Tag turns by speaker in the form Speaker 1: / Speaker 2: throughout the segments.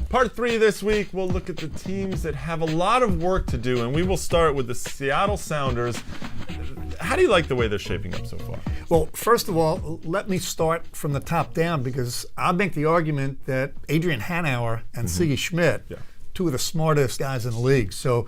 Speaker 1: Part 3 this week, we'll look at the teams that have a lot of work to do, and we will start with the Seattle Sounders. How do you like the way they're shaping up so far?
Speaker 2: Well, first of all, let me start from the top down, because I'll make the argument that Adrian Hanauer and Siggy Schmidt, two of the smartest guys in the league. So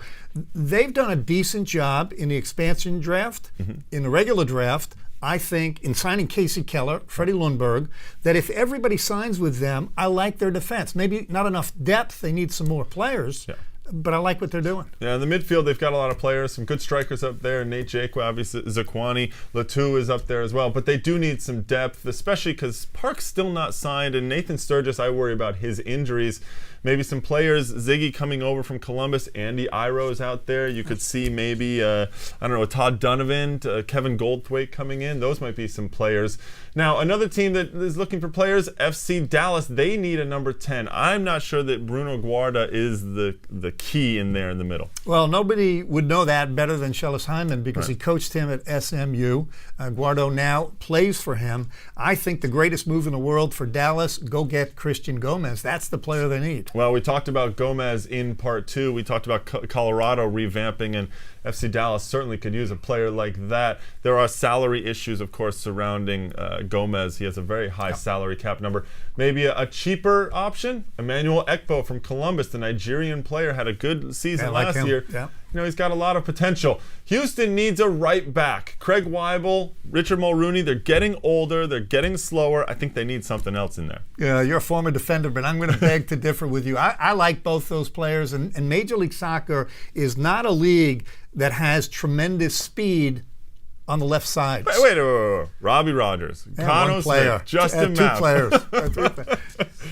Speaker 2: they've done a decent job in the expansion draft, in the regular draft. I think in signing Casey Keller, Freddie Lundberg, that if everybody signs with them, I like their defense. Maybe not enough depth. They need some more players. But I like what they're doing. Yeah,
Speaker 1: in the midfield, they've got a lot of players, some good strikers up there. Nate Jake, obviously, Zakwani, Latu is up there as well. But they do need some depth, especially because Park's still not signed. And Nathan Sturgis, I worry about his injuries. Maybe some players, Ziggy coming over from Columbus, Andy Iroh's out there. You could see maybe, I don't know, Todd Donovan, Kevin Goldthwait coming in. Those might be some players. Now, another team that is looking for players, FC Dallas, they need a number 10. I'm not sure that Bruno Guarda is the key in there in the middle.
Speaker 2: Well, nobody would know that better than Shellis Hyman, because he coached him at SMU. Guardo now plays for him. I think the greatest move in the world for Dallas, go get Christian Gomez. That's the player they need.
Speaker 1: Well, we talked about Gomez in part 2. We talked about Colorado revamping, and FC Dallas certainly could use a player like that. There are salary issues, of course, surrounding Gomez. He has a very high salary cap number. Maybe a cheaper option? Emmanuel Ekpo from Columbus, the Nigerian player, had a good season last year. You know, he's got a lot of potential. Houston needs a right back. Craig Weibel, Richard Mulrooney, they're getting older, they're getting slower. I think they need something else in there.
Speaker 2: Yeah, you're a former defender, but I'm going to beg to differ with you. I like both those players, and Major League Soccer is not a league that has tremendous speed on the left side.
Speaker 1: Wait. Robbie Rogers, Cano Smith, Justin
Speaker 2: two
Speaker 1: Mapp.
Speaker 2: players.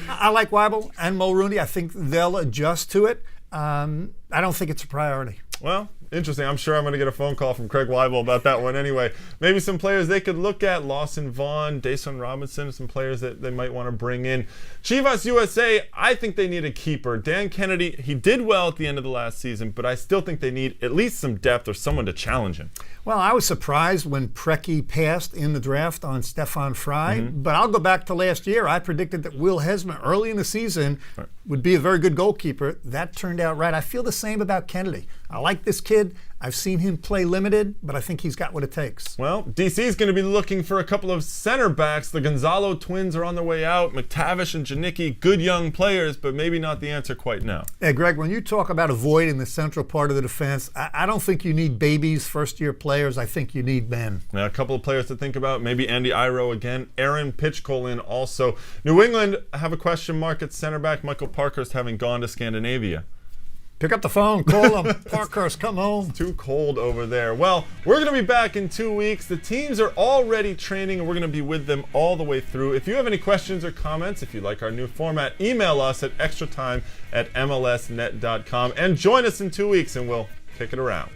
Speaker 2: I like Weibel and Mulrooney. I think they'll adjust to it. I don't think it's a priority.
Speaker 1: Well, interesting. I'm sure I'm going to get a phone call from Craig Weibel about that one anyway. Maybe some players they could look at. Lawson Vaughn, Dason Robinson, some players that they might want to bring in. Chivas USA, I think they need a keeper. Dan Kennedy, he did well at the end of the last season, but I still think they need at least some depth or someone to challenge him.
Speaker 2: Well, I was surprised when Preki passed in the draft on Stefan Frei, but I'll go back to last year. I predicted that Will Hesma early in the season would be a very good goalkeeper. That turned out right. I feel the same about Kennedy. I like this kid. I've seen him play limited, but I think he's got what it takes.
Speaker 1: Well, DC is going to be looking for a couple of center backs. The Gonzalo twins are on their way out. McTavish and Janicki, good young players, but maybe not the answer quite now.
Speaker 2: Yeah, Greg, when you talk about a void in the central part of the defense, I don't think you need babies, first-year players. I think you need men.
Speaker 1: Now, a couple of players to think about. Maybe Andy Iroh again. Aaron Pitchkolin also. New England have a question mark at center back. Michael Parkhurst having gone to Scandinavia.
Speaker 2: Pick up the phone, call them. Parkhurst, come home.
Speaker 1: Too cold over there. Well, we're going to be back in 2 weeks. The teams are already training, and we're going to be with them all the way through. If you have any questions or comments, if you like our new format, email us at extratime@mlsnet.com. And join us in 2 weeks, and we'll kick it around.